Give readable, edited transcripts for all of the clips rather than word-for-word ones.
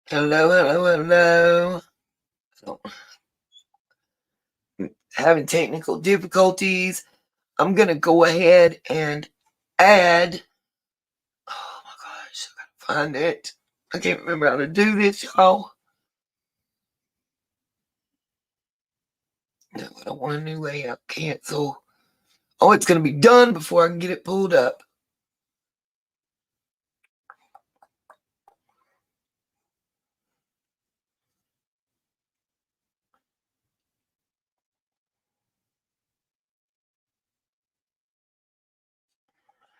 Hello, hello, hello. So, having technical difficulties. I'm going to go ahead and add. Oh my gosh, I gotta find it. I can't remember how to do this, y'all. No, I don't want a new layout. Cancel. Oh, it's going to be done before I can get it pulled up.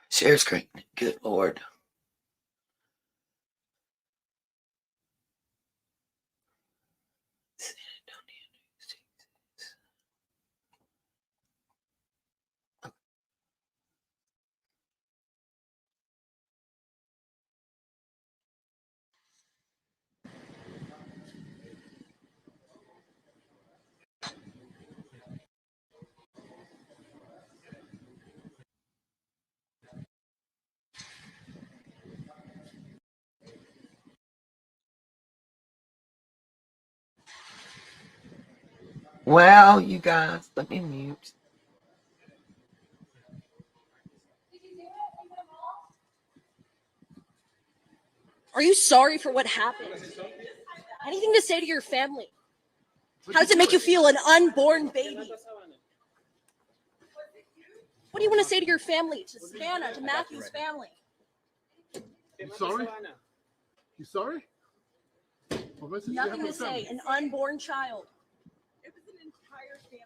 Share screen. Good Lord. Well, you guys, let me mute. Are you sorry for what happened? Anything to say to your family? How does it make you feel, an unborn baby? What do you want to say to your family, to Savannah, to Matthew's family? You sorry? You sorry? Nothing to say, an unborn child. It was an entire family.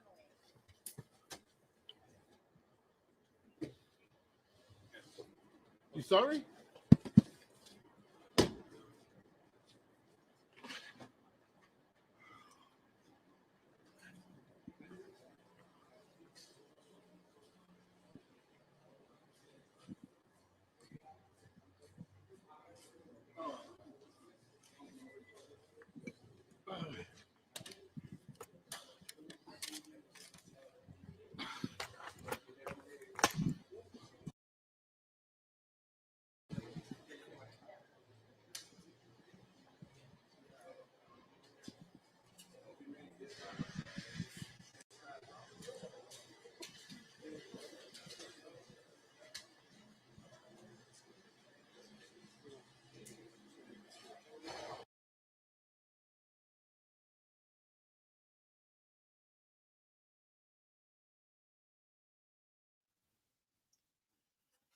You sorry?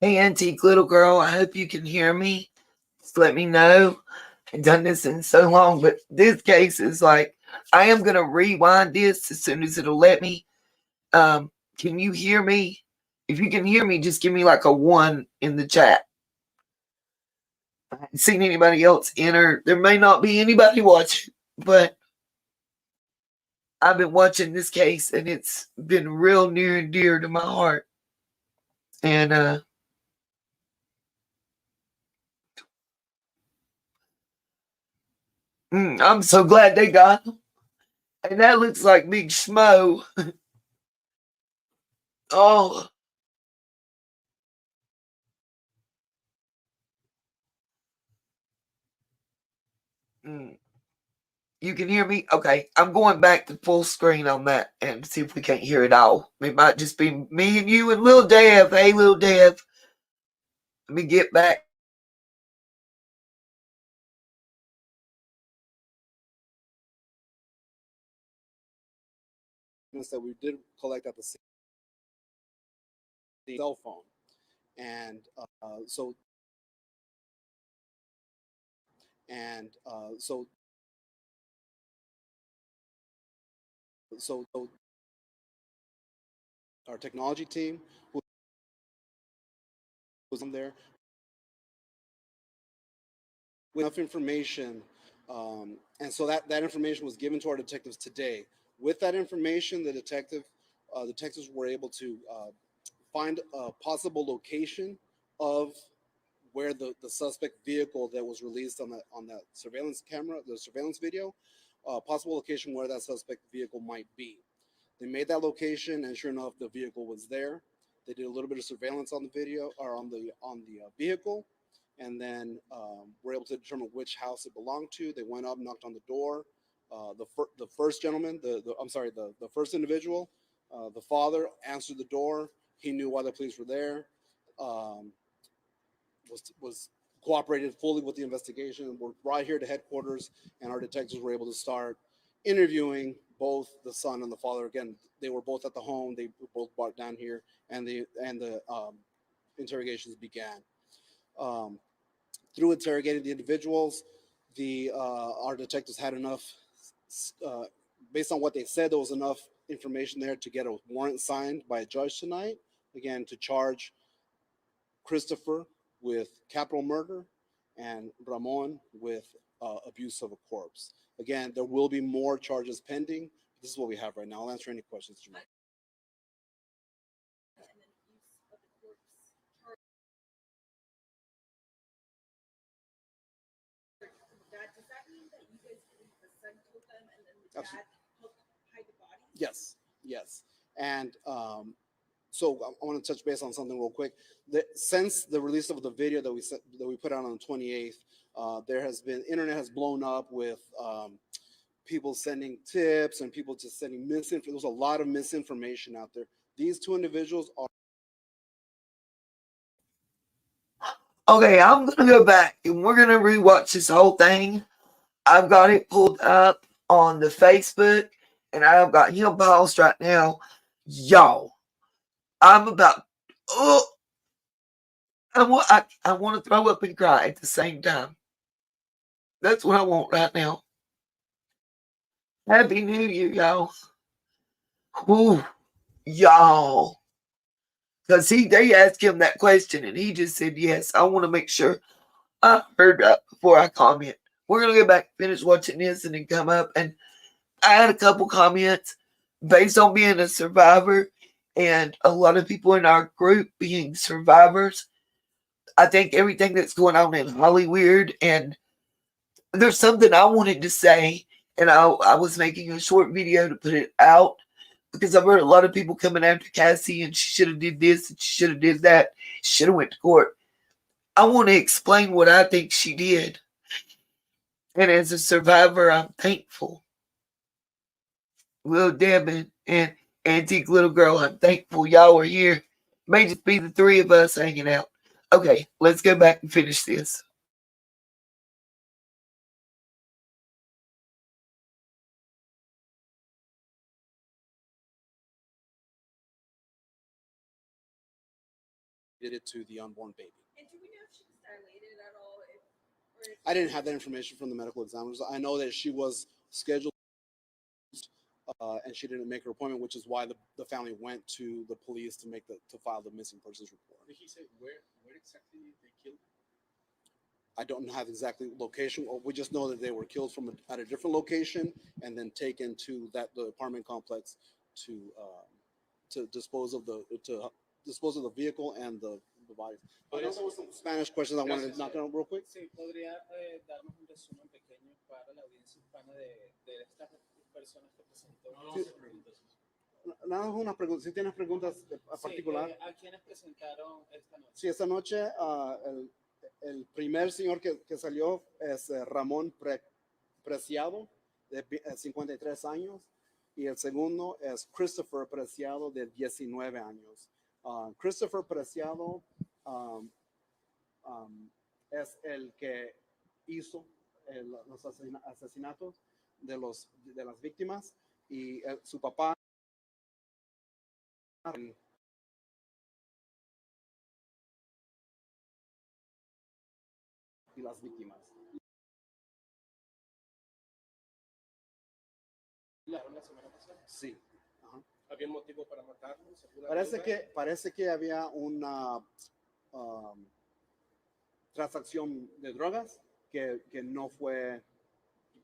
Hey, antique little girl, I hope you can hear me. Just let me know. I've done this in so long, but this case is like, I am going to rewind this as soon as it'll let me. Can you hear me? If you can hear me, just give me like a 1 in the chat. I haven't seen anybody else enter. There may not be anybody watching, but I've been watching this case and it's been real near and dear to my heart. And I'm so glad they got him. And that looks like Big Schmo. Oh. Mm. You can hear me? Okay. I'm going back to full screen on that and see if we can't hear it all. It might just be me and you and Lil Dev. Hey, Lil Dev. Let me get back. That we did collect at the cell phone, and so and so so our technology team was on there with enough information, and so that information was given to our detectives today. With that information, the detectives were able to find a possible location of where the suspect vehicle that was released on that surveillance camera, the surveillance video, possible location where that suspect vehicle might be. They made that location, and sure enough, the vehicle was there. They did a little bit of surveillance on the video or on the vehicle, and then were able to determine which house it belonged to. They went up, knocked on the door. The first gentleman, the first individual, the father answered the door. He knew why the police were there. Um, was cooperated fully with the investigation. We're right here to headquarters, and our detectives were able to start interviewing both the son and the father. Again, they were both at the home. They were both brought down here, and the interrogations began. Um, Through interrogating the individuals, the our detectives had enough, uh, based on what they said, there was enough information there to get a warrant signed by a judge tonight. Again, to charge Christopher with capital murder and Ramon with abuse of a corpse. Again, there will be more charges pending. This is what we have right now. I'll answer any questions you might. Does that mean that you guys believe the son killed them and then the Absolutely. dad helped hide the bodies? Yes, yes. And so I want to touch base on something real quick. Since the release of the video that we put out on the 28th, there has been internet has blown up with people sending tips and people just sending misinformation. There's a lot of misinformation out there. These two individuals are. Okay, I'm gonna go back and we're gonna rewatch this whole thing. I've got it pulled up on the Facebook, and I've got him paused right now. Y'all, I'm about. Oh, I want to throw up and cry at the same time. That's what I want right now. Happy New Year, y'all. Whew, y'all. Because they asked him that question and he just said yes. I want to make sure I heard that before I comment. We're going to go back and finish watching this and then come up. And I had a couple comments based on being a survivor and a lot of people in our group being survivors. I think everything that's going on in Hollywood, and there's something I wanted to say, and I was making a short video to put it out because I've heard a lot of people coming after Cassie and she should have did this and she should have did that. She should have went to court. I want to explain what I think she did. And as a survivor, I'm thankful. Little Devin and Antique Little Girl, I'm thankful y'all are here. May just be the three of us hanging out. Okay, let's go back and finish this. Did it to the unborn baby. And do we know if she was dilated at all? I didn't have that information from the medical examiners. I know that she was scheduled and she didn't make her appointment, which is why the family went to the police to file the missing persons report. Did he say where exactly they killed her? I don't have exactly location. We just know that they were killed at a different location and then taken to the apartment complex to dispose of the vehicle and the bodies. I know there was some Spanish questions I wanted to knock out real quick. Sí, podría darnos un resumen pequeño para la audiencia hispana de estas personas que presentó. Nada, una pregunta. Si tienes preguntas a particular. ¿A quiénes presentaron esta noche? Sí, esta noche el primer señor que salió es Ramón Preciado, de 53 años, y el segundo es Christopher Preciado, de 19 años. Christopher Preciado es el que hizo los asesinatos de las víctimas, y su papá y las víctimas. La semana pasada. Sí. Ajá. ¿Había motivo para matarlos? Parece que había una transacción de drogas que no fue,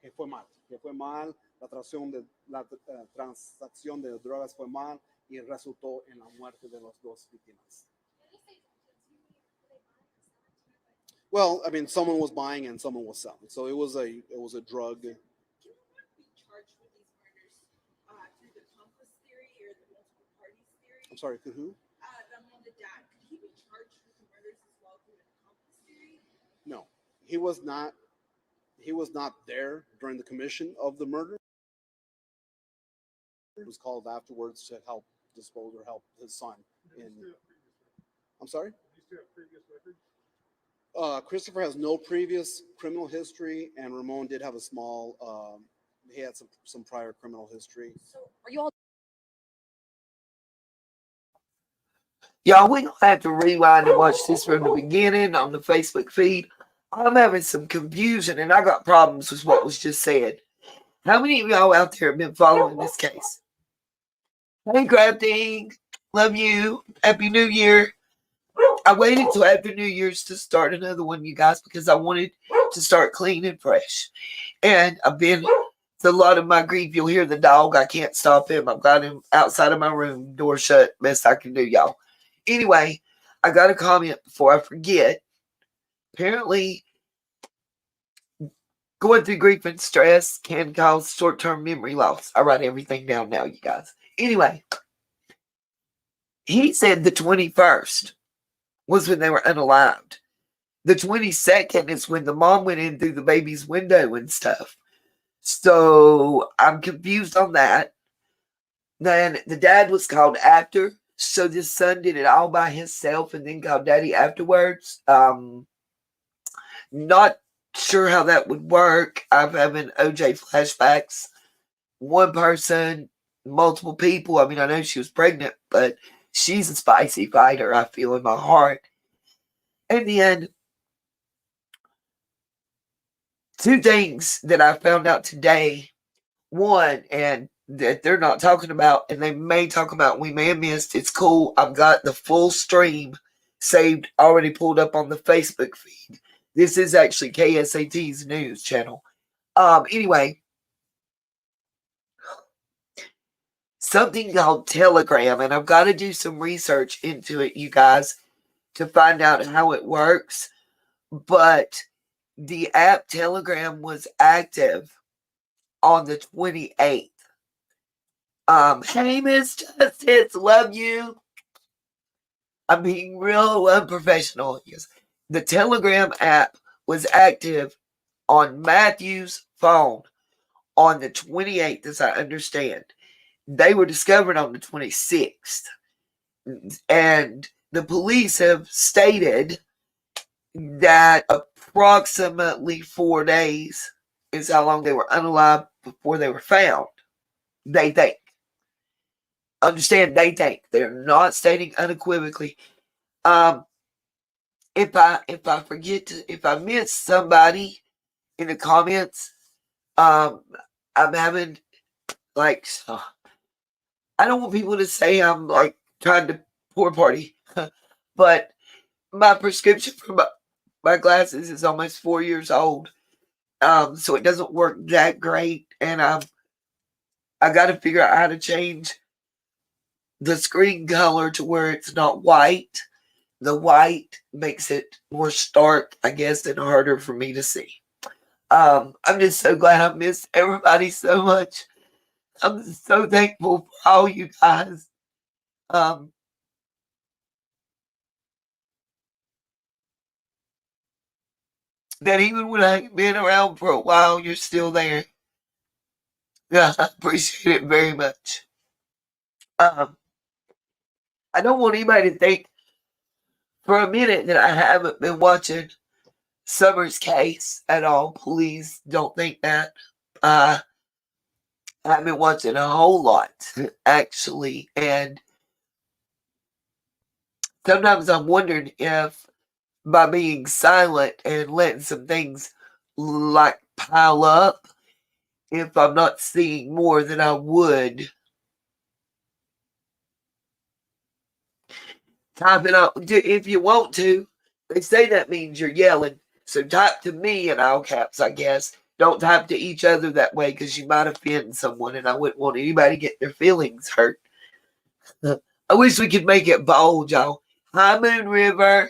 que fue mal. La transacción de drogas fue mal y resultó en la muerte de las dos víctimas. Well, I mean, someone was buying and someone was selling, so it was a drug. Can anyone be charged with these murders through the accomplice theory or the multiple parties theory? I'm sorry, who? Ramon, the dad. Could he be charged with the murders as well through an accomplice theory? No, he was not. He was not there during the commission of the murder. He was called afterwards to help dispose or help his son. In, I'm sorry. Christopher has no previous criminal history, and Ramon did have a small. He had some prior criminal history. So are you all Y'all, we gonna have to rewind and watch this from the beginning on the Facebook feed. I'm having some confusion, and I got problems with what was just said. How many of y'all out there have been following this case? Hey, Crafting, love you. Happy New Year. I waited till after New Year's to start another one, you guys, because I wanted to start clean and fresh. And I've been, it's a lot of my grief. You'll hear the dog. I can't stop him. I've got him outside of my room, door shut, best I can do, y'all. Anyway, I got a comment before I forget. Apparently, going through grief and stress can cause short-term memory loss. I write everything down now, you guys. Anyway, he said the 21st was when they were unalived. The 22nd is when the mom went in through the baby's window and stuff. So I'm confused on that. Then the dad was called after. So this son did it all by himself and then called daddy afterwards. Not sure how that would work. I'm having OJ flashbacks. One person, multiple people. I mean, I know she was pregnant, but she's a spicy fighter, I feel in my heart. In the end, two things that I found out today. One, and that they're not talking about, and they may talk about, we may have missed. It's cool. I've got the full stream saved, already pulled up on the Facebook feed. This is actually KSAT's news channel. Anyway, something called Telegram, and I've got to do some research into it, you guys, to find out how it works. But the app Telegram was active on the 28th. Hey, Miss Justice, love you. I'm being real unprofessional. Yes. The Telegram app was active on Matthew's phone on the 28th, as I understand. They were discovered on the 26th. And the police have stated that approximately 4 days is how long they were unalive before they were found. They think. Understand, they think. They're not stating unequivocally. If I forget to, if I miss somebody in the comments, I'm having like, I don't want people to say I'm like trying to poor party, but my prescription for my glasses is almost 4 years old. So it doesn't work that great, and I got to figure out how to change the screen color to where it's not white. The white makes it more stark, I guess, and harder for me to see. I'm just so glad I missed everybody so much. I'm so thankful for all you guys. That even when I've been around for a while, you're still there. Yeah, I appreciate it very much. I don't want anybody to think for a minute that I haven't been watching Summer's case at all. Please don't think that. I've been watching a whole lot, actually, and sometimes I'm wondering if by being silent and letting some things like pile up, if I'm not seeing more than I would. Type it out if you want to. They say that means you're yelling. So type to me in all caps, I guess. Don't type to each other that way because you might offend someone, and I wouldn't want anybody to get their feelings hurt. I wish we could make it bold, y'all. Hi, Moon River.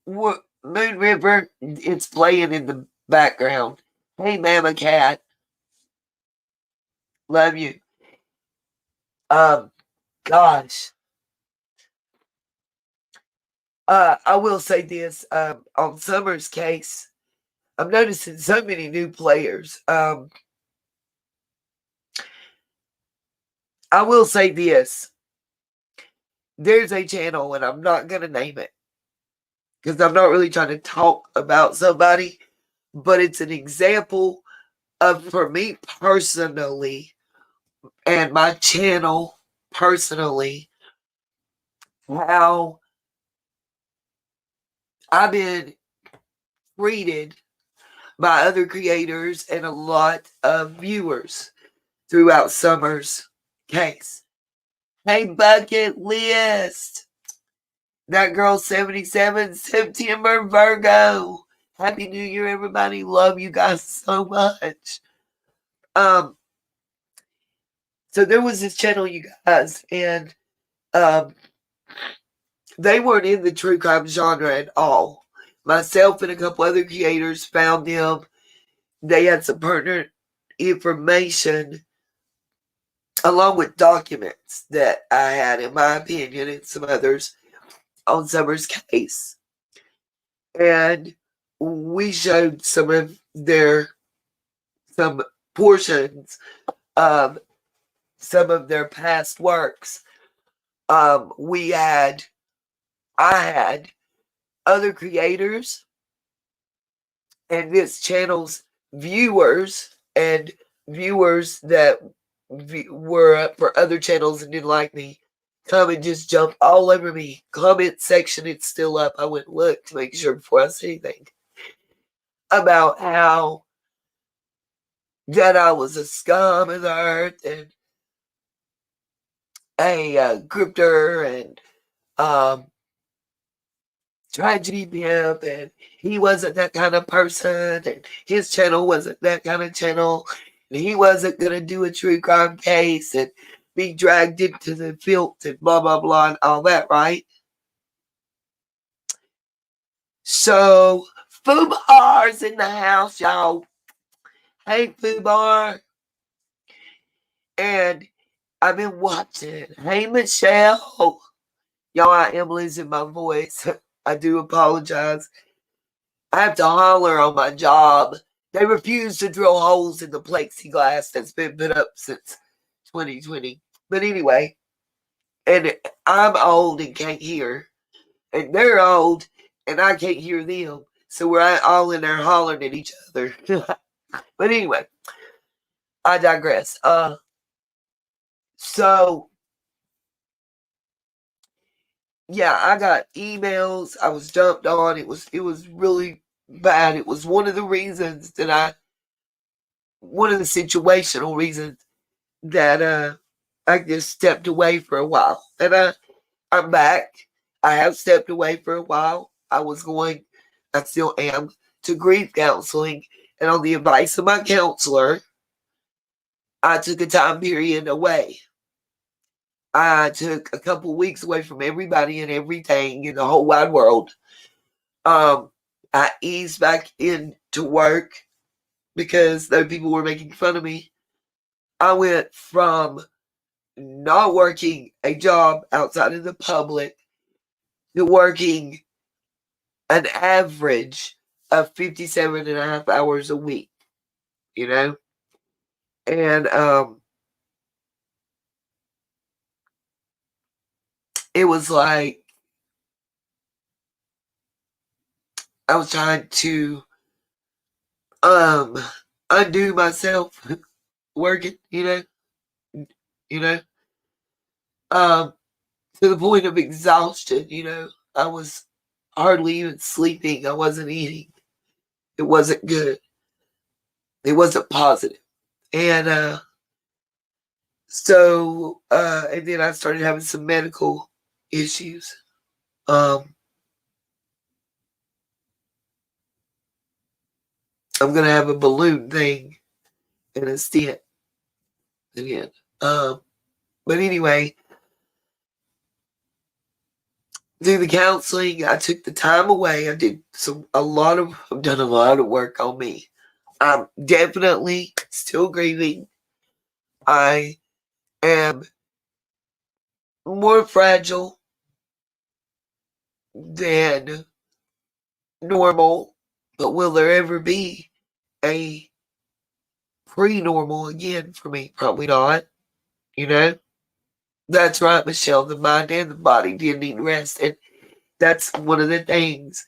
Moon River, it's playing in the background. Hey, Mama Cat. Love you. Gosh. I will say this, on Summer's case, I'm noticing so many new players. I will say this. There's a channel, and I'm not going to name it because I'm not really trying to talk about somebody, but it's an example of, for me personally, and my channel personally, how I've been treated by other creators and a lot of viewers throughout Summer's case. Hey, Bucket List. That girl 77, September, Virgo. Happy New Year, everybody. Love you guys so much. So there was this channel, you guys, and they weren't in the true crime genre at all. Myself and a couple other creators found them. They had some pertinent information along with documents that I had, in my opinion, and some others on Summer's case. And we showed some portions of some of their past works. I had other creators and this channel's viewers and viewers that were up for other channels and didn't like me come and just jump all over me. Comment section, it's still up. I went and looked to make sure before I said anything about how that I was a scum of the earth and a grifter and tragedy pimp, and he wasn't that kind of person, and his channel wasn't that kind of channel, and he wasn't going to do a true crime case and be dragged into the filth and blah, blah, blah, and all that, right? So, Fubar's in the house, y'all. Hey, Fubar. And I've been watching. Hey, Michelle. Y'all, I am losing my voice. I do apologize. I have to holler on my job. They refuse to drill holes in the plexiglass that's been put up since 2020. But anyway, and I'm old and can't hear. And they're old and I can't hear them. So we're all in there hollering at each other. But anyway, I digress. So yeah, I got emails. I was dumped on. It was really bad. It was one of the reasons that one of the situational reasons that I just stepped away for a while. And I'm back. I have stepped away for a while. I still am, to grief counseling. And on the advice of my counselor, I took a time period away. I took a couple weeks away from everybody and everything in the whole wide world. I eased back into work because those people were making fun of me. I went from not working a job outside of the public to working an average of 57 and a half hours a week, you know? And it was like I was trying to undo myself working, you know, um, to the point of exhaustion, I was hardly even sleeping. I wasn't eating. It wasn't good. It wasn't positive. And and then I started having some medical issues. I'm gonna have a balloon thing and a stent again. But anyway, through the counseling, I took the time away. I've done a lot of work on me. I'm definitely still grieving. I am more fragile than normal, but will there ever be a pre-normal again for me? Probably not, you know? That's right, Michelle. The mind and the body did need rest. And that's one of the things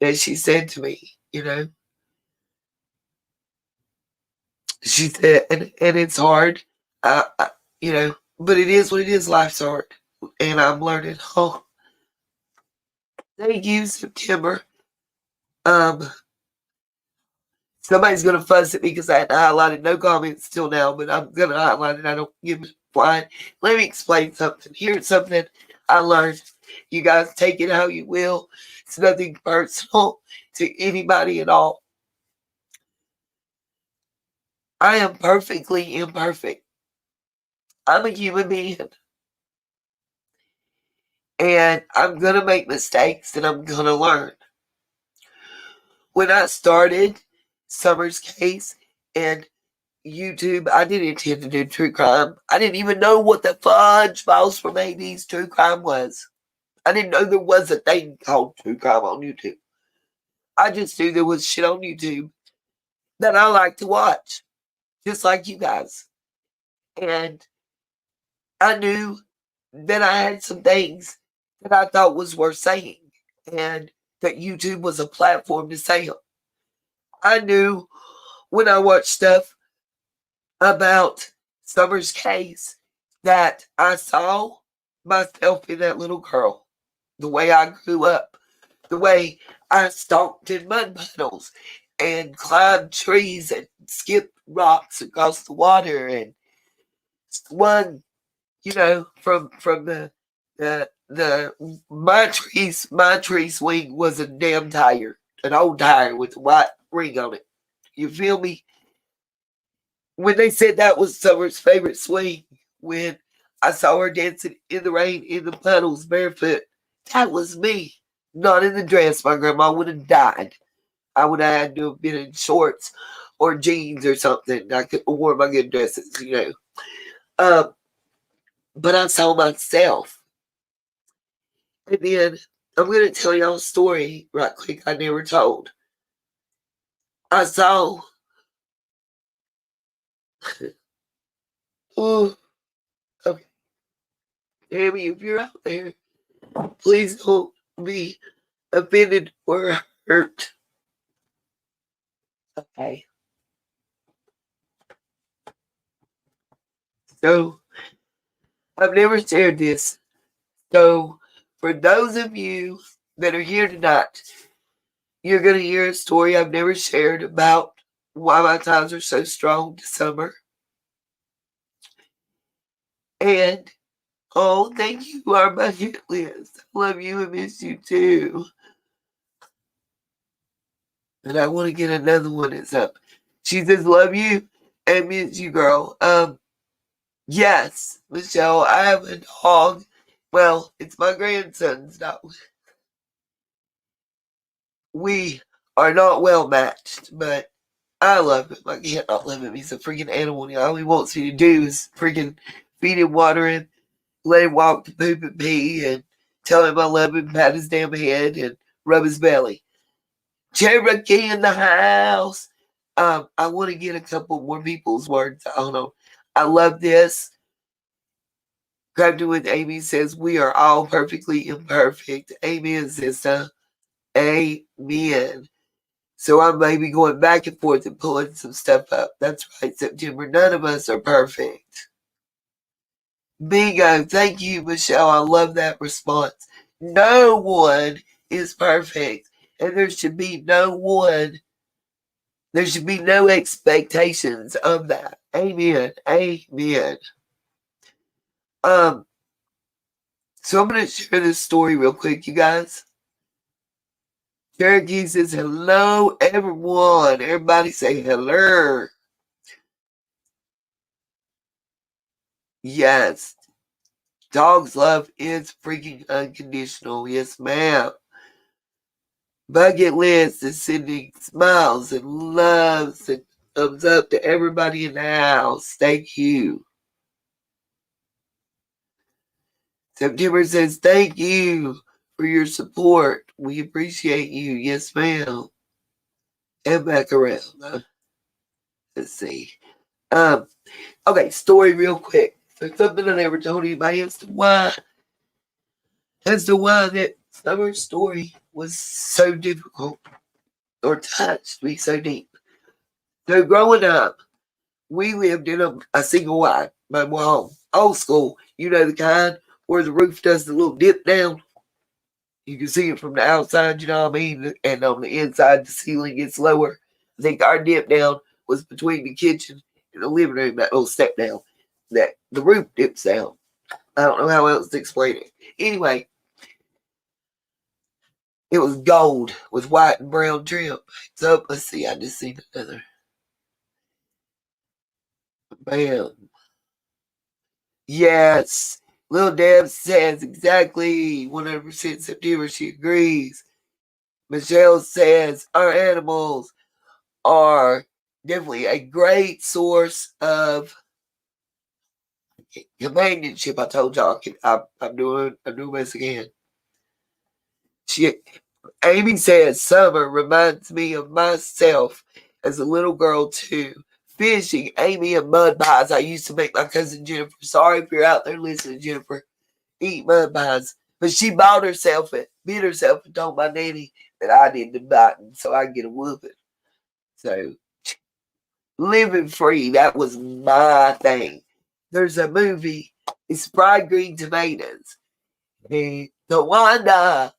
that she said to me, you know? She said, and it's hard, you know, but it is what it is. Life's hard. And I'm learning. Oh, thank you, September. Um, Somebody's gonna fuss at me because I highlighted no comments till now, but I'm gonna highlight it. I don't give a flying. Let me explain something. Here's something I learned. You guys take it how you will. It's nothing personal to anybody at all. I am perfectly imperfect. I'm a human being. And I'm gonna make mistakes and I'm gonna learn. When I started Summer's Case and YouTube, I didn't intend to do true crime. I didn't even know what the fudge Files from AD's true crime was. I didn't know there was a thing called true crime on YouTube. I just knew there was shit on YouTube that I like to watch, just like you guys. And I knew that I had some things that I thought was worth saying, and that YouTube was a platform to say them. I knew when I watched stuff about Summer's Case that I saw myself in that little girl, the way I grew up, the way I stalked in mud puddles and climbed trees and skipped rocks across the water and swung, you know, from the my tree swing was a damn tire, an old tire with a white ring on it. You feel me? When they said that was Summer's favorite swing, when I saw her dancing in the rain, in the puddles, barefoot, that was me. Not in the dress. My grandma would have died. I would have had to have been in shorts or jeans or something. I could have worn my good dresses, you know. Um, but I saw myself. And then I'm going to tell y'all a story right quick I never told. I saw. Oh, okay. Tammy, if you're out there, please don't be offended or hurt. Okay. So, I've never shared this. So, for those of you that are here tonight, you're going to hear a story I've never shared about why my ties are so strong to Summer. And, oh, thank you, our bucket list. I love you and miss you too. And I want to get another one that's up. She says, love you and miss you, girl. Yes, Michelle, I have a dog. Well, it's my grandson's dog. We are not well matched, but I love him. I can't not love him. He's a freaking animal. All he wants me to do is freaking feed him, water him, let him walk to poop and pee, and tell him I love him, pat his damn head, and rub his belly. Cherokee in the house. I want to get a couple more people's words. I don't know. I love this. Grabbed it with Amy says, we are all perfectly imperfect. Amen, sister. Amen. So I may be going back and forth and pulling some stuff up. That's right, September. None of us are perfect. Bingo. Thank you, Michelle. I love that response. No one is perfect. And there should be no expectations of that. Amen. Amen. So I'm going to share this story real quick, you guys. Cherokee says, hello, everyone. Everybody say hello. Yes. Dog's love is freaking unconditional. Yes, ma'am. Bucket List is sending smiles and loves and thumbs up to everybody in the house. Thank you. September says, thank you for your support. We appreciate you. Yes, ma'am. And back around. Let's see. Okay, story real quick. So something I never told anybody as to why that Summer's story was so difficult or touched me so deep. So growing up, we lived in a single wide mobile home. Old school, you know the kind where the roof does the little dip down. You can see it from the outside, you know what I mean? And on the inside, the ceiling gets lower. I think our dip down was between the kitchen and the living room, that little step down. That the roof dips down. I don't know how else to explain it. Anyway, it was gold with white and brown trim. So let's see, I just seen another. Bam. Yes. Little Deb says exactly 100% September. She agrees. Michelle says our animals are definitely a great source of companionship. I told y'all I'm doing this again. Amy says summer reminds me of myself as a little girl too. Fishing, Amy, and mud pies. I used to make my cousin Jennifer. Sorry if you're out there listening, Jennifer. Eat mud pies. But she bit herself and told my nanny that I did the biting so I could get a whooping. So living free, that was my thing. There's a movie, it's fried green tomatoes. And the Wanda,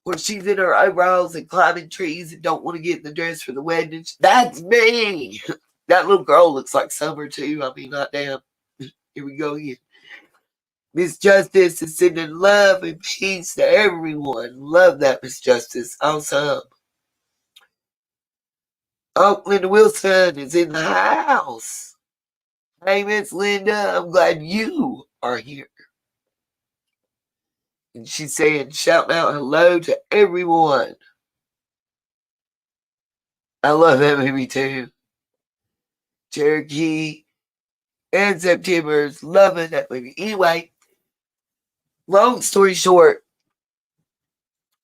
where she's in her overalls and climbing trees and don't want to get in the dress for the wedding. That's me. That little girl looks like Summer too. I mean, not damn. Here we go again. Miss Justice is sending love and peace to everyone. Love that, Miss Justice. Awesome. Oh, Linda Wilson is in the house. Hey, Miss Linda, I'm glad you are here. And she's saying, shouting out hello to everyone. I love that movie too. Cherokee and September's loving that movie. Anyway, long story short,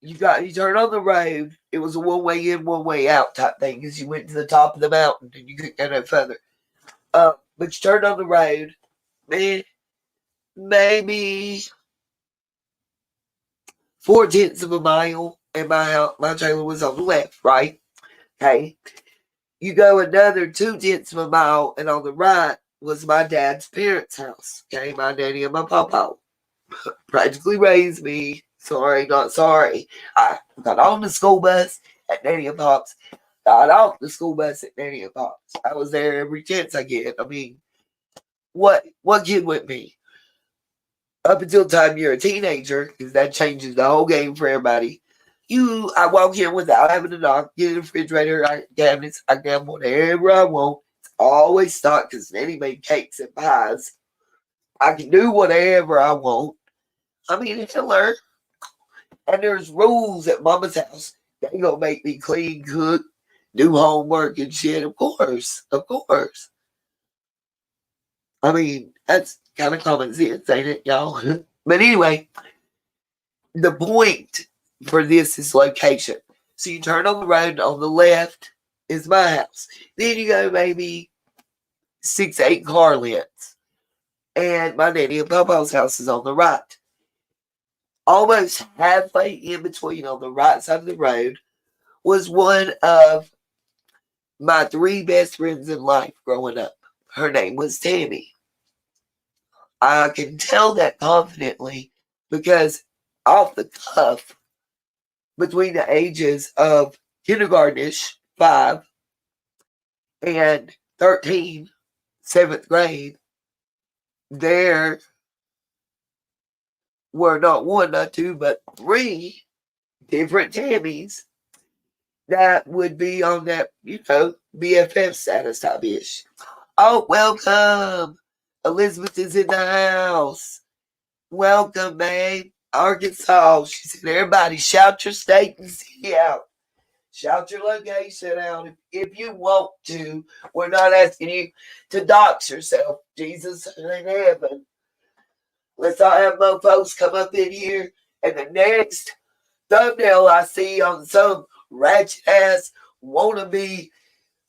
you turn on the road. It was a one way in, one way out type thing because you went to the top of the mountain and you couldn't go no further. But you turned on the road, man, maybe 4/10 of a mile, and my trailer was on the left, right? Okay. You go another 2/10 of a mile, and on the right was my dad's parents' house. Okay, my daddy and my papa practically raised me. Sorry, not sorry. I got on the school bus at Nanny and Pop's. Got off the school bus at Nanny and Pop's. I was there every chance I get. I mean, what kid with me? Up until the time you're a teenager, because that changes the whole game for everybody. I walk in without having to knock, get in the refrigerator, cabinets, I grab whatever I want. It's always stocked because Nanny made cakes and pies. I can do whatever I want. I mean, Hitler. And there's rules at Mama's house. They gonna make me clean, cook, do homework and shit. Of course. I mean, that's kind of common sense, ain't it, y'all? But anyway, the point for this is location. So you turn on the road, on the left is my house. Then you go maybe 6-8 car lengths. And my daddy and Papa's house is on the right. Almost halfway in between on the right side of the road was one of my 3 best friends in life growing up. Her name was Tammy. I can tell that confidently because off the cuff, between the ages of kindergartenish, 5, and 13, 7th grade, there were not 1, not 2, but 3 different Tammys that would be on that, BFF status type ish. Oh, welcome. Elizabeth is in the house. Welcome, babe. Arkansas. She said, everybody shout your state and city out. Shout your location out if you want to. We're not asking you to dox yourself. Jesus in heaven. Let's not have mofos come up in here And the next thumbnail I see on some ratchet ass wannabe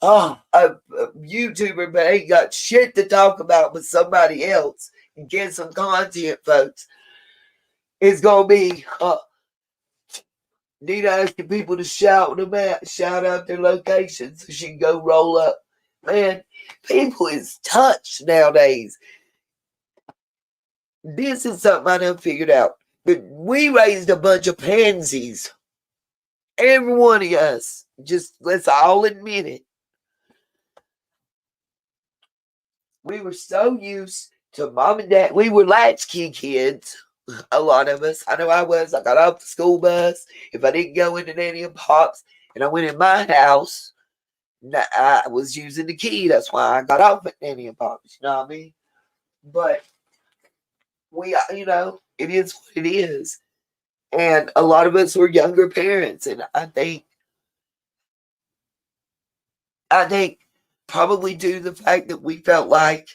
a YouTuber, but ain't got shit to talk about with somebody else and get some content, folks. It's gonna be need asking people to shout out their location so she can go roll up. Man, people is touched nowadays. This is something I done figured out. But we raised a bunch of pansies. Every one of us. Just let's all admit it. We were so used to mom and dad. We were latchkey kids. A lot of us. I know I was. I got off the school bus. If I didn't go into Nanny and Pop's and I went in my house, I was using the key. That's why I got off at Nanny and Pop's. You know what I mean? But we, it is what it is. And a lot of us were younger parents. And I think probably due to the fact that we felt like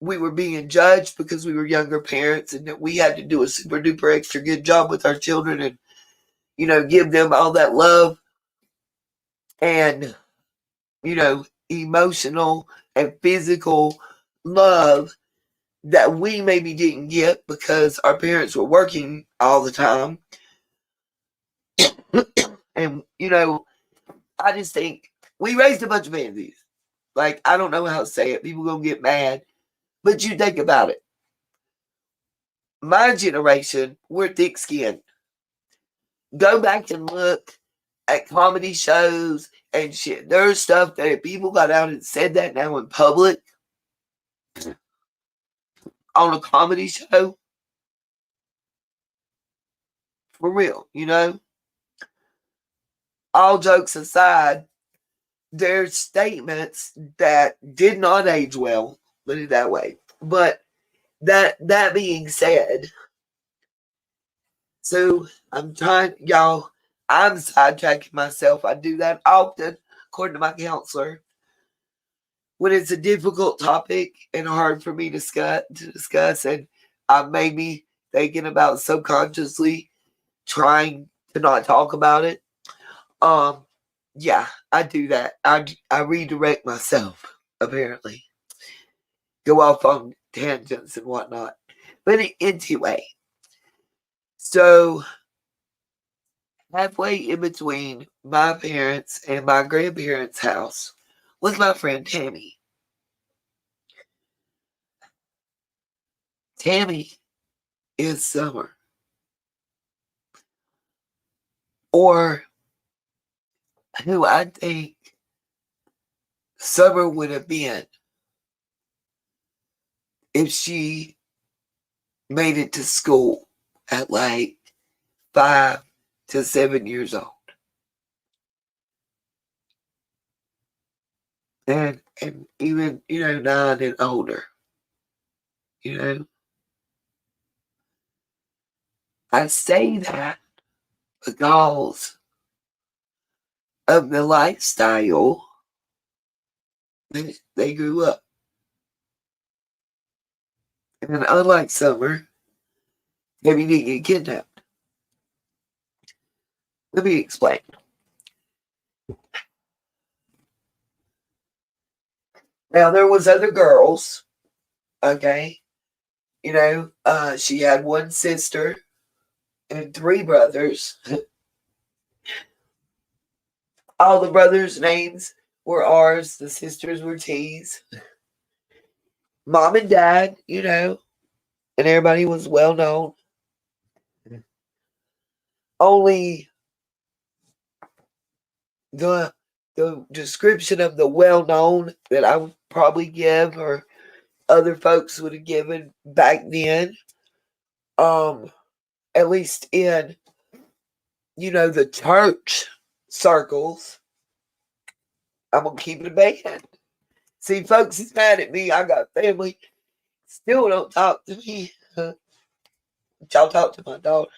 we were being judged because we were younger parents and that we had to do a super duper extra good job with our children and, give them all that love and, emotional and physical love that we maybe didn't get because our parents were working all the time. And, I just think we raised a bunch of babies. Like, I don't know how to say it. People gonna get mad. But you think about it. My generation, we're thick-skinned. Go back and look at comedy shows and shit. There's stuff that if people got out and said that now in public on a comedy show, for real, all jokes aside, there's statements that did not age well, put it that way. But that being said, so I'm sidetracking myself. I do that often, according to my counselor, when it's a difficult topic and hard for me to discuss, and I may be thinking about subconsciously trying to not talk about it. Yeah, I do that. I redirect myself, apparently. Go off on tangents and whatnot. But anyway, so halfway in between my parents' and my grandparents' house was my friend Tammy. Tammy is Summer. Or who I think Summer would have been if she made it to school at like 5 to 7 years old. And even, 9 and older. I say that because of the lifestyle that they grew up. And unlike Summer, maybe didn't get kidnapped. Let me explain. Now there was other girls, okay? She had one sister and 3 brothers. All the brothers' names were ours. The sisters were T's. Mom and dad, and everybody was well known. Only the description of the well known that I would probably give or other folks would have given back then, at least in the church circles. I'm gonna keep it a band. See, folks is mad at me. I got family. Still don't talk to me. Y'all talk to my daughter.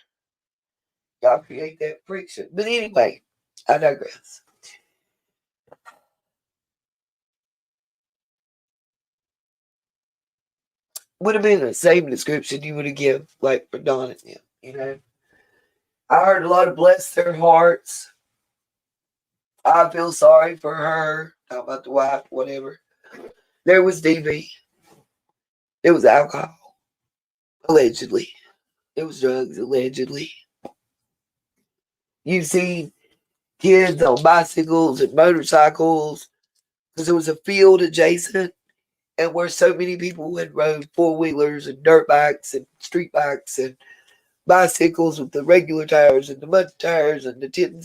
Y'all create that friction. But anyway, I digress. Would have been the same description you would have given, like, for Don and them, I heard a lot of bless their hearts. I feel sorry for her. Talk about the wife, whatever. There was DV. There was alcohol, allegedly. It was drugs, allegedly. You've seen kids on bicycles and motorcycles because there was a field adjacent and where so many people had rode four-wheelers and dirt bikes and street bikes and bicycles with the regular tires and the mud tires and the 10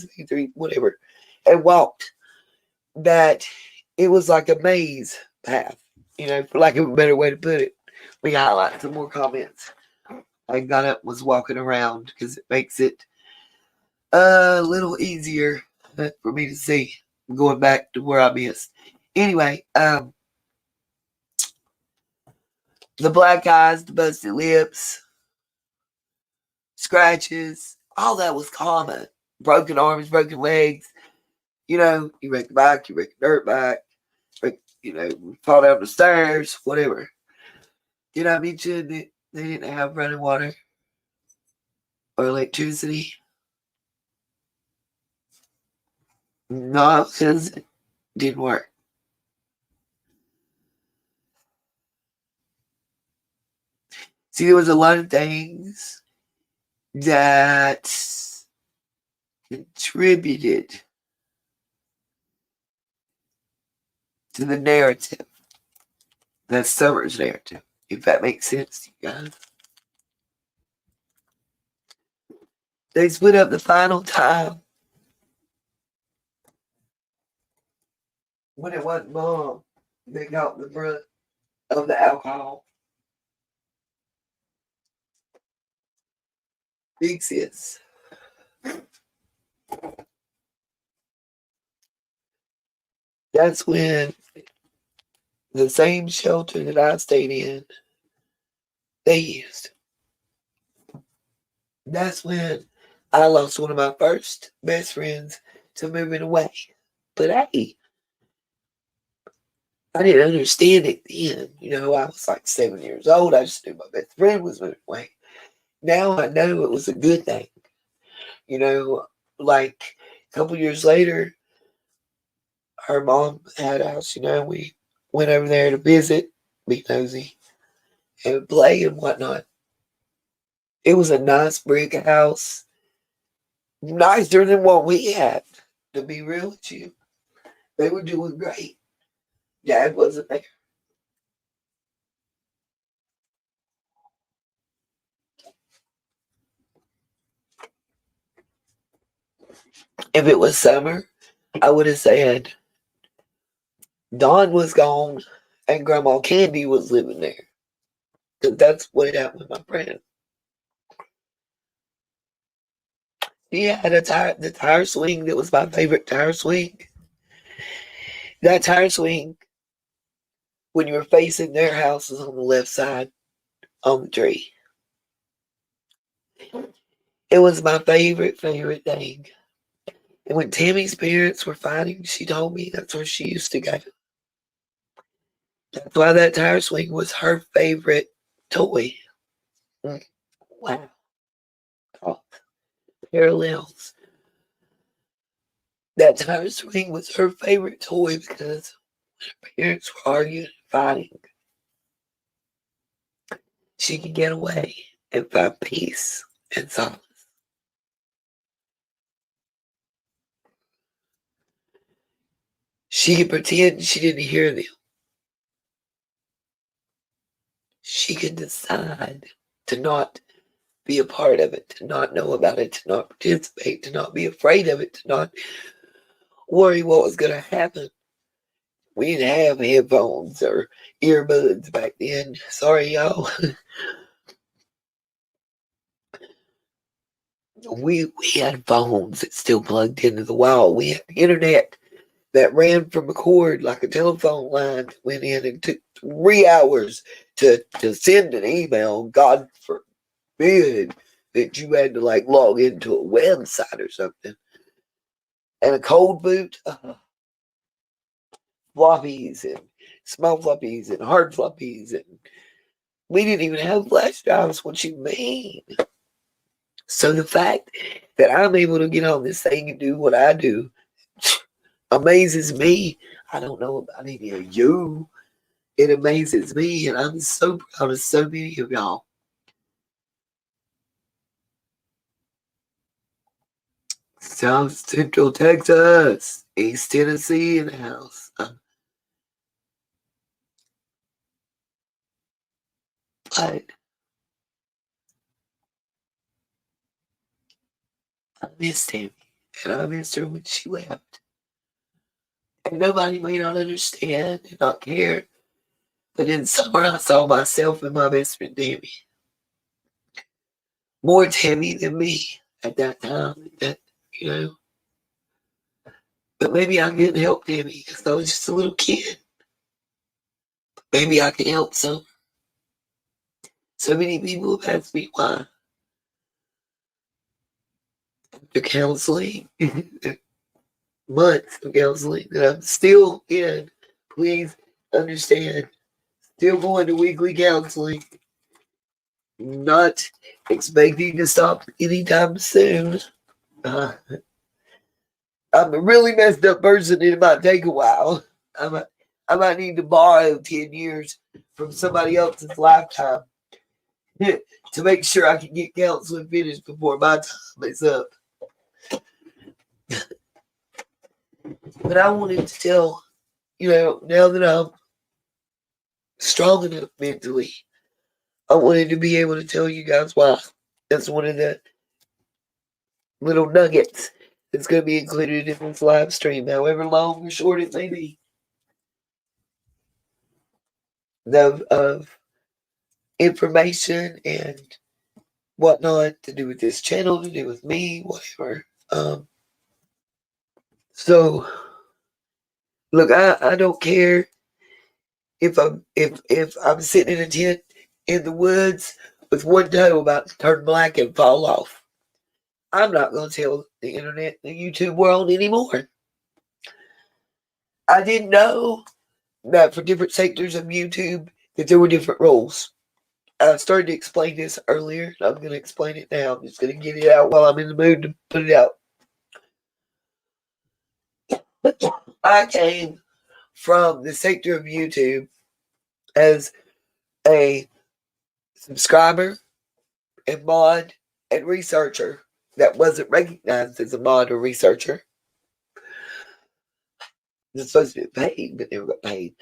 whatever, and walked, that it was like a maze path, for lack of a better way to put it. We highlight some more comments. I got up, was walking around because it makes it a little easier for me to see going back to where I missed. Anyway, the black eyes, the busted lips, scratches, all that was common. Broken arms, broken legs. You wreck the bike, you wreck the dirt bike, fall down the stairs, whatever. Did I mention that they didn't have running water or electricity? No, because it didn't work. See, there was a lot of things that contributed to the narrative. That's Summer's narrative, if that makes sense to you guys. They split up the final time when it wasn't Mom that got the brunt of the alcohol. Big sis. That's when the same shelter that I stayed in, they used. That's when I lost one of my first best friends to moving away. But hey, I didn't understand it then. I was like 7 years old. I just knew my best friend was moving away. Now I know it was a good thing. Like a couple years later, her mom had a house, we went over there to visit, be nosy, and play and whatnot. It was a nice brick house, nicer than what we had, to be real with you. They were doing great. Dad wasn't there. If it was summer, I would have said Dawn was gone and Grandma Candy was living there. Because that's what happened with my friend. He had the tire swing that was my favorite tire swing. That tire swing, when you were facing their house, was on the left side on the tree. It was my favorite thing. And when Tammy's parents were fighting, she told me that's where she used to go. That's why that tire swing was her favorite toy. Wow. Oh, parallels. That tire swing was her favorite toy because when her parents were arguing and fighting, she could get away and find peace and solace. She could pretend she didn't hear them. She could decide to not be a part of it, to not know about it, to not participate, to not be afraid of it, to not worry what was going to happen. We didn't have headphones or earbuds back then. Sorry, y'all. We had phones that still plugged into the wall. We had internet that ran from a cord like a telephone line that went in and took 3 hours to send an email. God forbid that you had to log into a website or something. And a cold boot, floppies and small floppies and hard floppies, and we didn't even have flash drives. What you mean? So the fact that I'm able to get on this thing and do what I do amazes me. I don't know about any of you. It amazes me, and I'm so proud of so many of y'all. South Central Texas, East Tennessee in the house. But I missed Tammy, and I missed her when she left. And nobody may not understand and not care, but in summer I saw myself and my best friend Tammy. More Tammy than me at that time. That you know. But maybe I couldn't help Tammy because I was just a little kid. Maybe I can help some. So many people have asked me why. After counseling, months of counseling that I'm still in. Please understand. Still going to weekly counseling. Not expecting to stop anytime soon. Uh, I'm a really messed up person and it might take a while. I might need to borrow 10 years from somebody else's lifetime to make sure I can get counseling finished before my time is up. But I wanted to tell, now that I'm strong enough mentally, I wanted to be able to tell you guys why. That's one of the little nuggets that's going to be included in this live stream, however long or short it may be. Of information and whatnot to do with this channel, to do with me, whatever. So look, I don't care if I'm sitting in a tent in the woods with one toe about to turn black and fall off. I'm not going to tell the internet, the YouTube world anymore. I didn't know that for different sectors of YouTube that there were different rules. I started to explain this earlier. I'm going to explain it now. I'm just going to get it out while I'm in the mood to put it out. I came from the sector of YouTube as a subscriber and mod and researcher that wasn't recognized as a mod or researcher. It's supposed to be paid, but never got paid.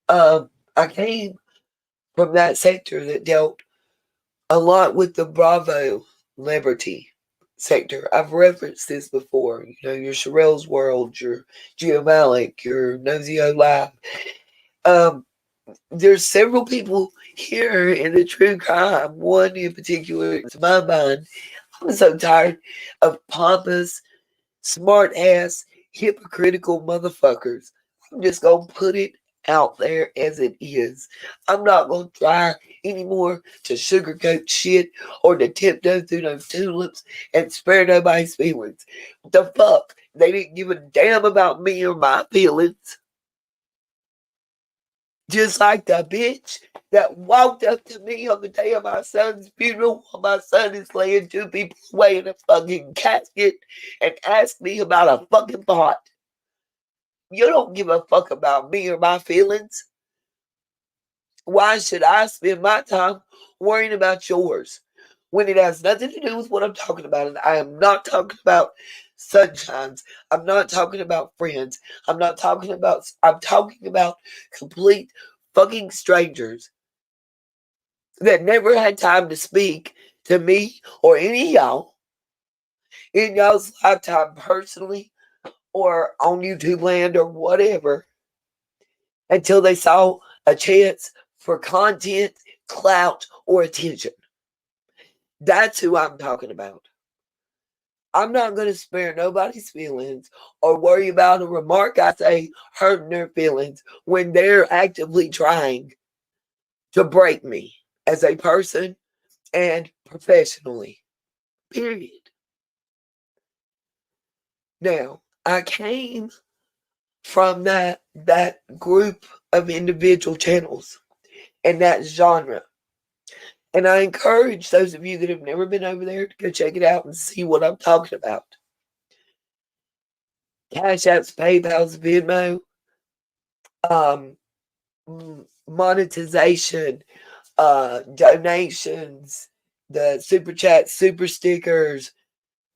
I came from that sector that dealt a lot with the Bravo Liberty sector. I've referenced this before. Your Sherelle's World, your Geo Malik, your Nosy O Live. There's several people here in the true crime. One in particular, to my mind, I'm so tired of pompous, smart ass, hypocritical motherfuckers. I'm just gonna put it out there as it is. I'm not gonna try anymore to sugarcoat shit or to tiptoe through those tulips and spare nobody's feelings. The fuck? They didn't give a damn about me or my feelings. Just like the bitch that walked up to me on the day of my son's funeral while my son is laying 2 people away in a fucking casket and asked me about a fucking pot. You don't give a fuck about me or my feelings. Why should I spend my time worrying about yours when it has nothing to do with what I'm talking about? And I am not talking about sunshines. I'm not talking about friends. I'm talking about complete fucking strangers that never had time to speak to me or any of y'all in y'all's lifetime personally or on YouTube land or whatever until they saw a chance for content, clout, or attention. That's who I'm talking about. I'm not going to spare nobody's feelings or worry about a remark I say hurting their feelings when they're actively trying to break me as a person and professionally. Period. Now, I came from that group of individual channels and that genre And I encourage those of you that have never been over there to go check it out and see what I'm talking about. Cash App's, PayPal's, Venmo, monetization, donations, the super chats, super stickers,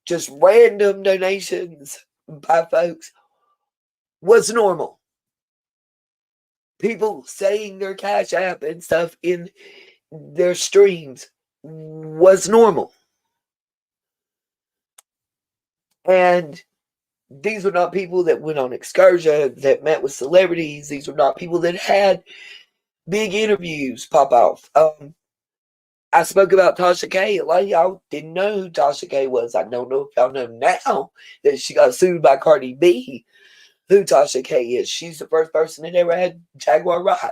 just random donations by folks was normal. People saying their Cash App and stuff in their streams was normal. And these were not people that went on excursions, that met with celebrities. These were not people that had big interviews pop off. I spoke about Tasha K. A lot of y'all didn't know who Tasha K was. I don't know if y'all know now that she got sued by Cardi B who Tasha K is. She's the first person that ever had Jaguar Ride.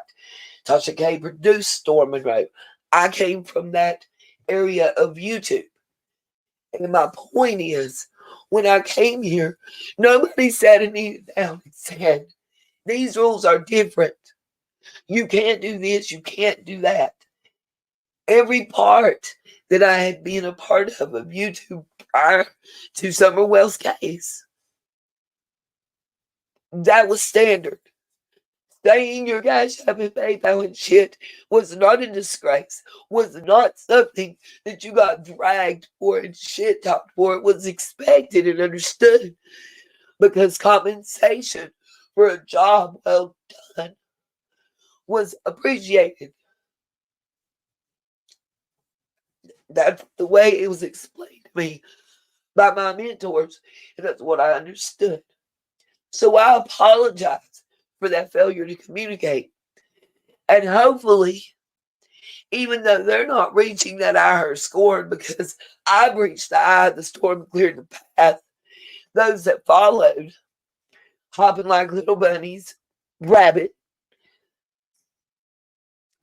Tasha K produced Storm Monroe. I came from that area of YouTube. And my point is, when I came here, nobody sat me down and said, these rules are different. You can't do this, you can't do that. Every part that I had been a part of YouTube prior to Summer Wells' case, that was standard. Saying your Cash App and PayPal and shit was not a disgrace, was not something that you got dragged for and shit talked for. It was expected and understood because compensation for a job well done was appreciated. That's the way it was explained to me by my mentors, and that's what I understood. So I apologize for that failure to communicate. And hopefully, even though they're not reaching that I heard scorn because I breached the eye of the storm and cleared the path, those that followed, hopping like little bunnies, rabbit,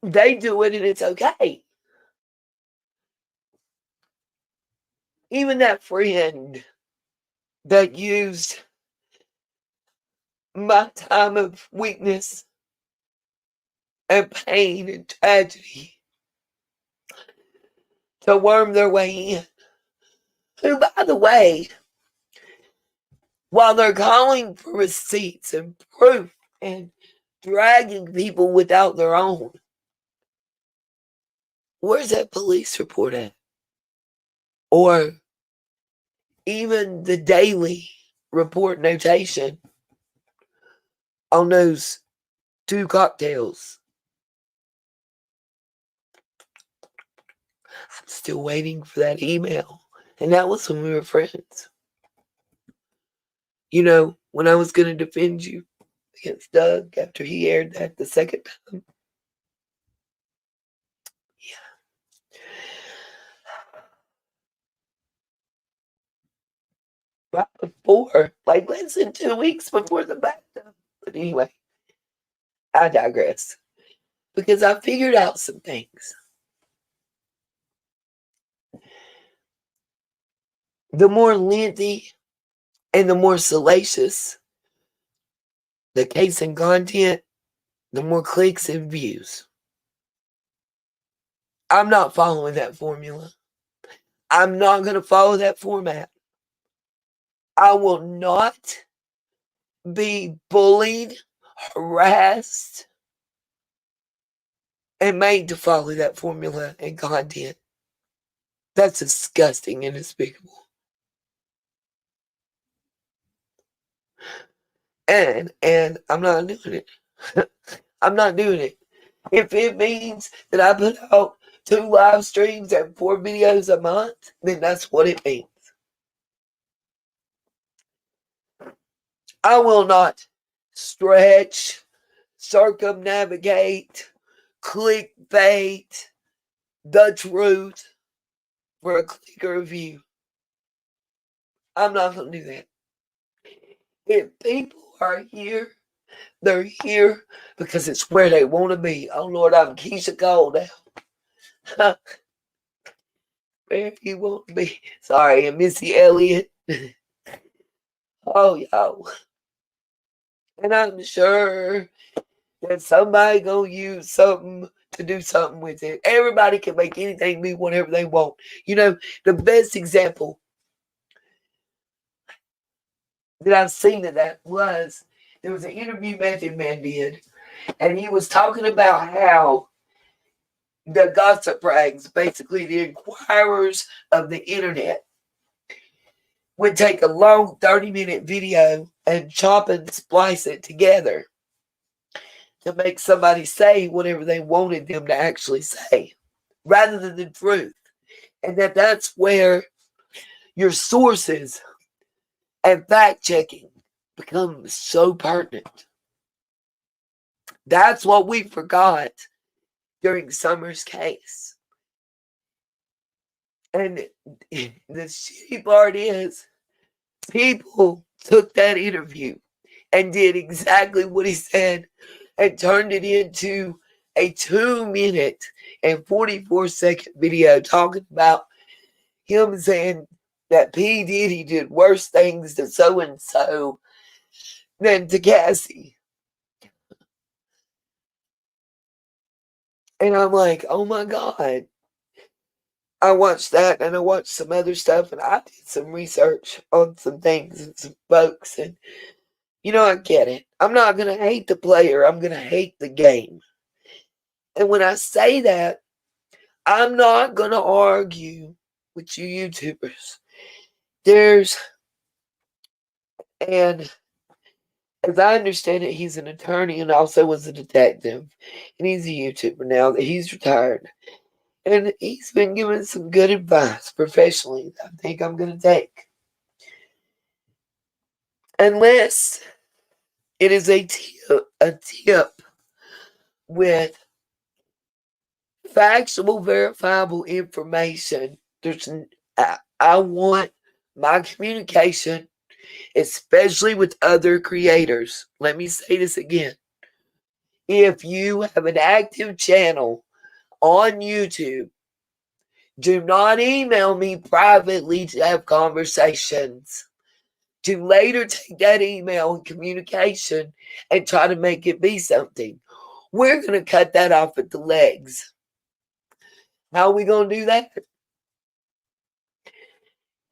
they do it and it's okay. Even that friend that used my time of weakness and pain and tragedy to worm their way in. Who, by the way, while they're calling for receipts and proof and dragging people without their own, where's that police report at? Or even the daily report notation on those 2 cocktails. I'm still waiting for that email. And that was when we were friends. You know, when I was going to defend you against Doug after he aired that the second time. Yeah. Right before, like less than 2 weeks before the bathtub. But anyway, I digress. Because I figured out some things. The more lengthy and the more salacious the case and content, the more clicks and views. I'm not following that formula. I'm not going to follow that format. I will not be bullied, harassed, and made to follow that formula and content. That's disgusting and despicable. And I'm not doing it. I'm not doing it. If it means that I put out 2 live streams and 4 videos a month, then that's what it means. I will not stretch, circumnavigate, clickbait, the truth for a click or a view. I'm not going to do that. If people are here, they're here because it's where they want to be. Oh, Lord, I'm Keisha Cole now. Where you want to be. Sorry, and Missy Elliott. Oh, y'all. And I'm sure that somebody gonna use something to do something with it. Everybody can make anything be whatever they want. You know, the best example that I've seen of that was there was an interview Method Man did, and he was talking about how the gossip rags, basically the inquirers of the internet, would take a long 30-minute video and chop and splice it together to make somebody say whatever they wanted them to actually say, rather than the truth. And that's where your sources and fact checking become so pertinent. That's what we forgot during Summer's case. And the shitty part is, people took that interview and did exactly what he said and turned it into a 2-minute and 44-second video talking about him saying that P. Diddy did worse things to so-and-so than to Cassie. And I'm like, oh my God. I watched that and I watched some other stuff and I did some research on some things and some folks. And, you know, I get it. I'm not going to hate the player. I'm going to hate the game. And when I say that, I'm not going to argue with you YouTubers. And as I understand it, he's an attorney and also was a detective. And he's a YouTuber now that he's retired. And he's been giving some good advice professionally that I think I'm going to take. Unless it is a tip with factual, verifiable information. I want my communication, especially with other creators. Let me say this again. If you have an active channel on YouTube, do not email me privately to have conversations. To later take that email and communication and try to make it be something. We're going to cut that off at the legs. How are we going to do that?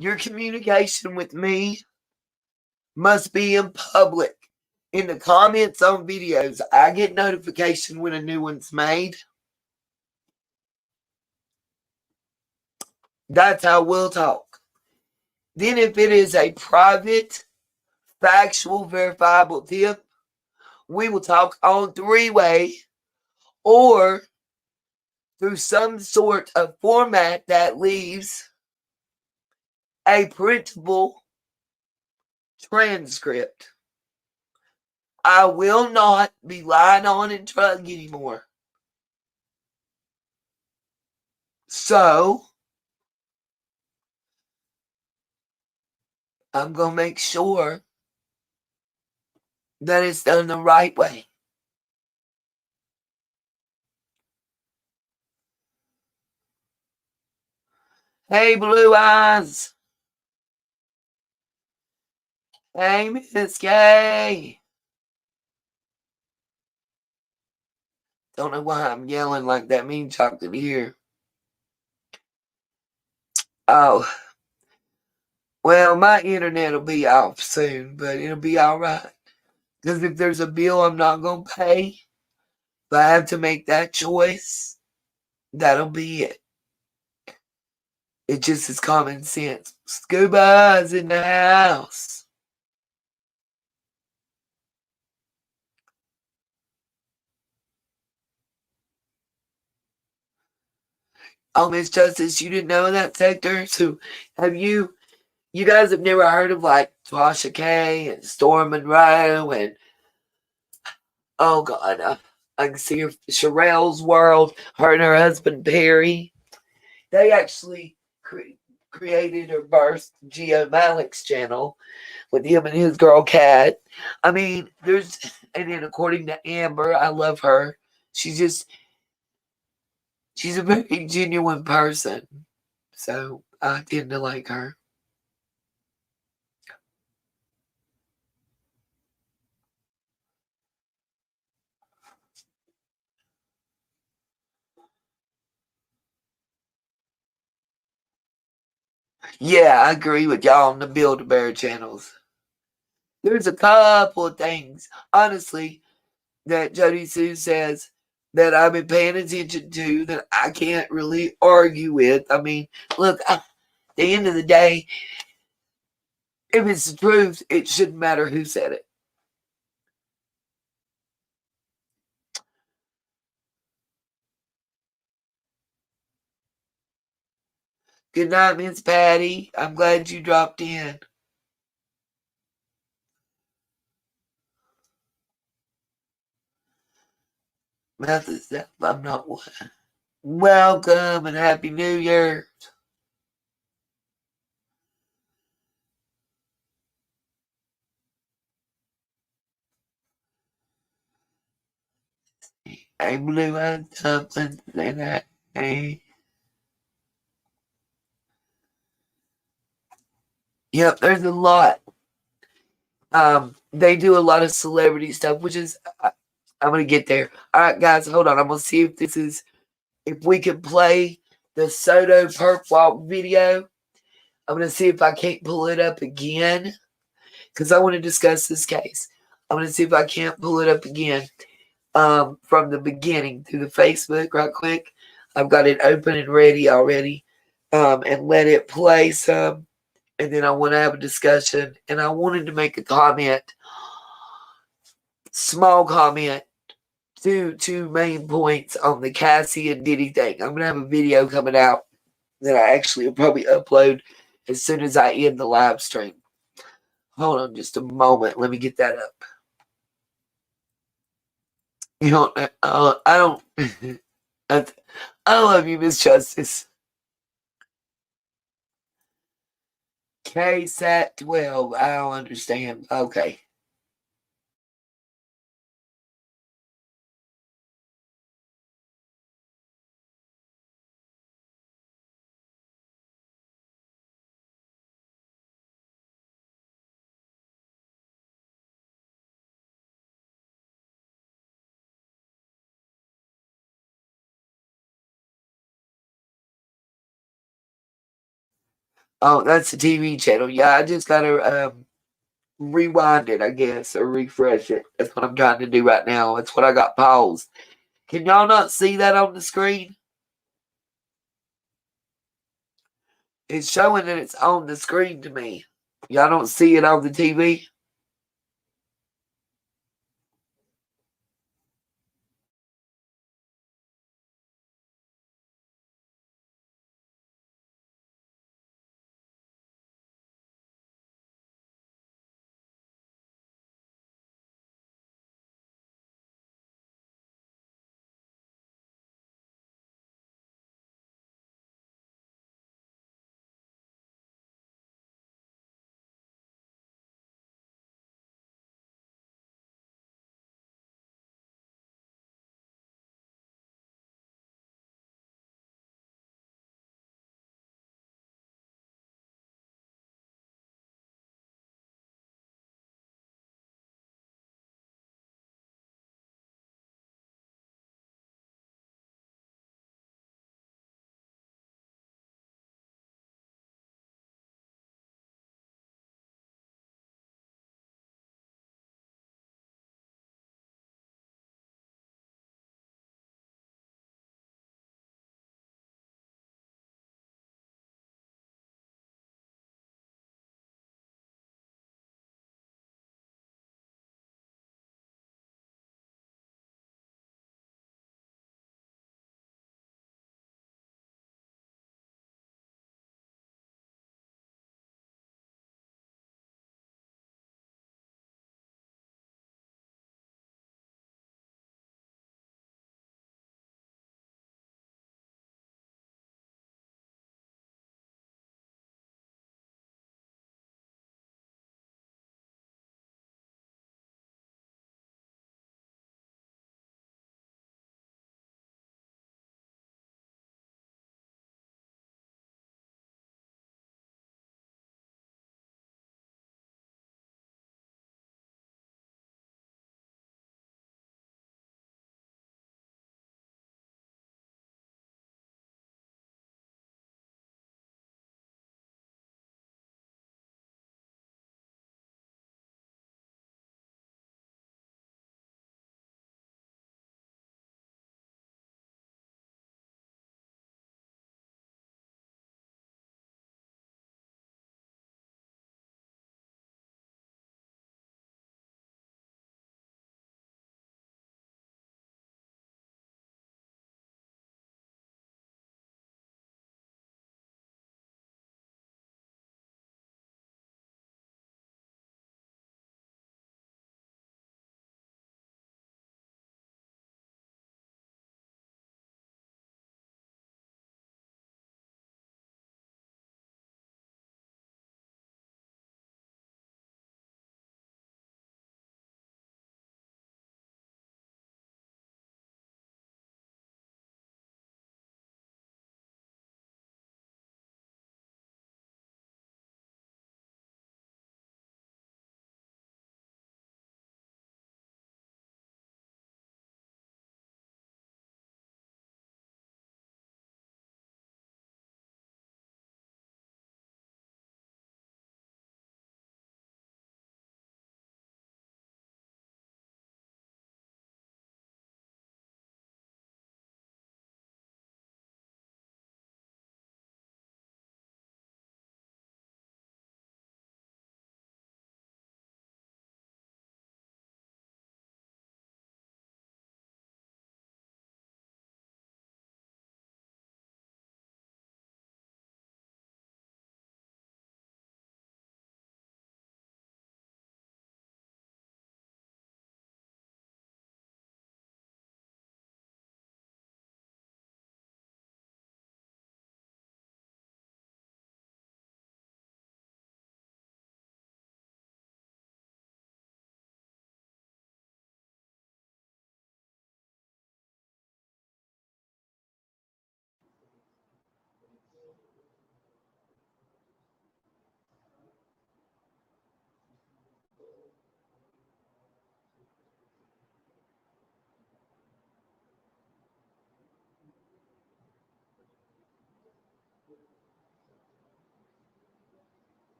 Your communication with me must be in public. In the comments on videos, I get notification when a new one's made. That's how we'll talk. Then if it is a private, factual, verifiable tip, we will talk on three-way or through some sort of format that leaves a printable transcript. I will not be lying on and drug anymore. So, I'm going to make sure that it's done the right way. Hey, Blue Eyes. Hey, Miss K. Don't know why I'm yelling like that mean chocolate here. Oh, well, my internet will be off soon, but it'll be all right. Because if there's a bill I'm not going to pay, if I have to make that choice, that'll be it. It just is common sense. Scuba's in the house. Oh, Miss Justice, you didn't know that sector? So you guys have never heard of like Tasha K and Storm Monroe and, oh God, I can see her, Sherelle's World, her and her husband Perry. They actually created or birthed Geo Malik's channel with him and his girl Kat. I mean, and then according to Amber, I love her. She's a very genuine person. So I tend to like her. Yeah, I agree with y'all on the Build-A-Bear channels. There's a couple of things, honestly, that Jody Sue says that I've been paying attention to that I can't really argue with. I mean, look, at the end of the day, if it's the truth, it shouldn't matter who said it. Good night, Miss Patty. I'm glad you dropped in. Methodist, I'm not one. Welcome and Happy New Year. Hey, Blue Eyes Dumpling, say that. Hey. Yep, there's a lot. They do a lot of celebrity stuff, which is I'm gonna get there. All right, guys, hold on. I'm gonna see if we can play the Soto Perp Walk video. I'm gonna see if I can't pull it up again because I want to discuss this case. I'm gonna see if I can't pull it up again from the beginning through the Facebook right quick. I've got it open and ready already, and let it play some. And then I want to have a discussion. And I wanted to make a comment, small comment, two main points on the Cassie and Diddy thing. I'm gonna have a video coming out that I actually will probably upload as soon as I end the live stream. Hold on just a moment. Let me get that up. You don't. I don't. I love you, Miss Justice. KSAT 12. I don't understand. Okay. Oh, that's the TV channel. Yeah, I just gotta rewind it, I guess, or refresh it. That's what I'm trying to do right now. That's what I got paused. Can y'all not see that on the screen? It's showing that it's on the screen to me. Y'all don't see it on the TV?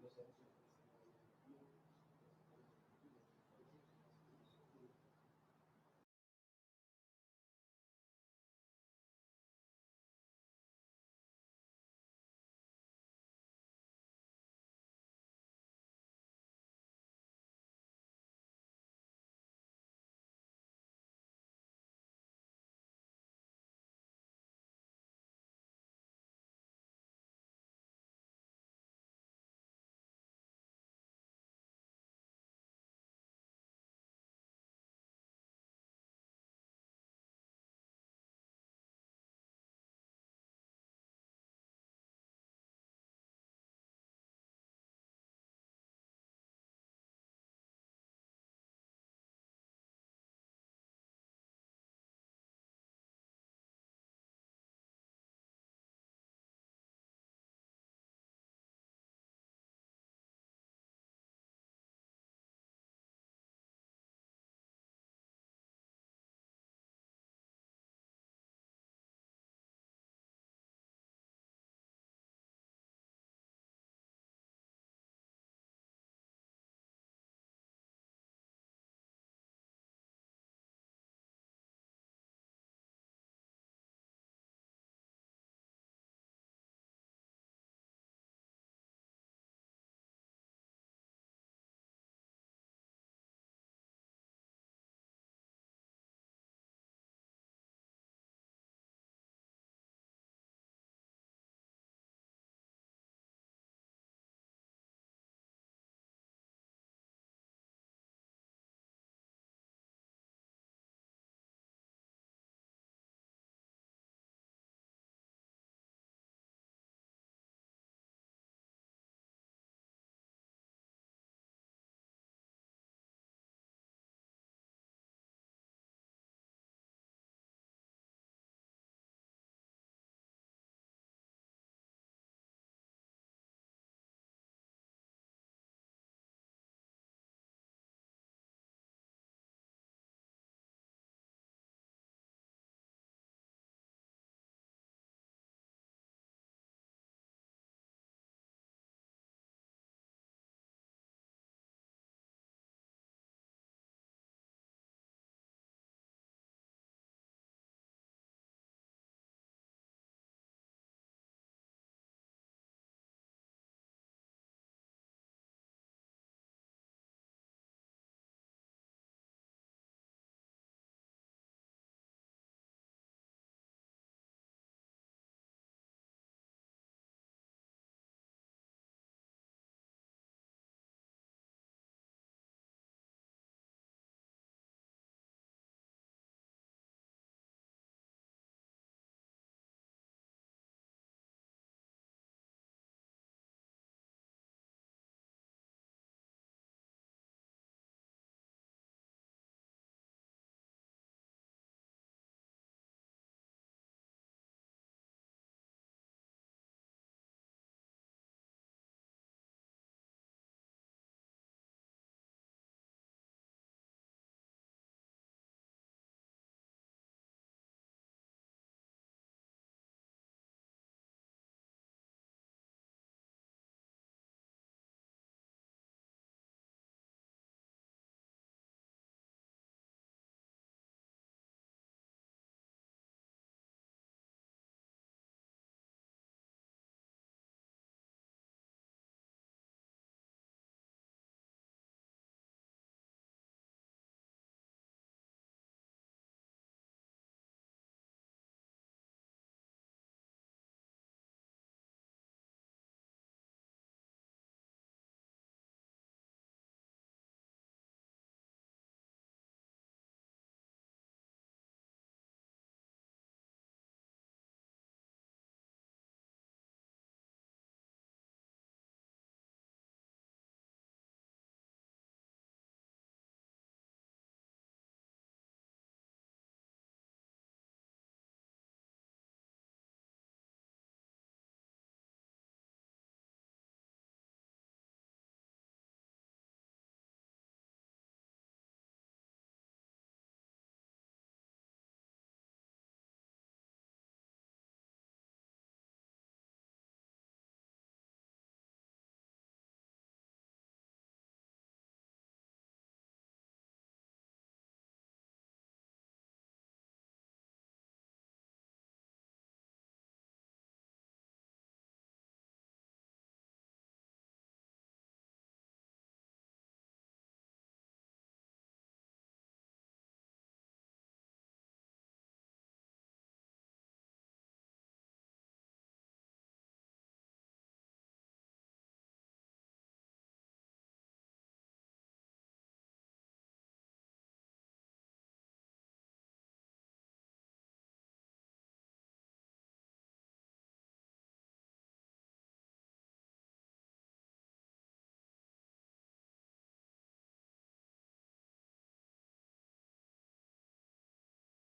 los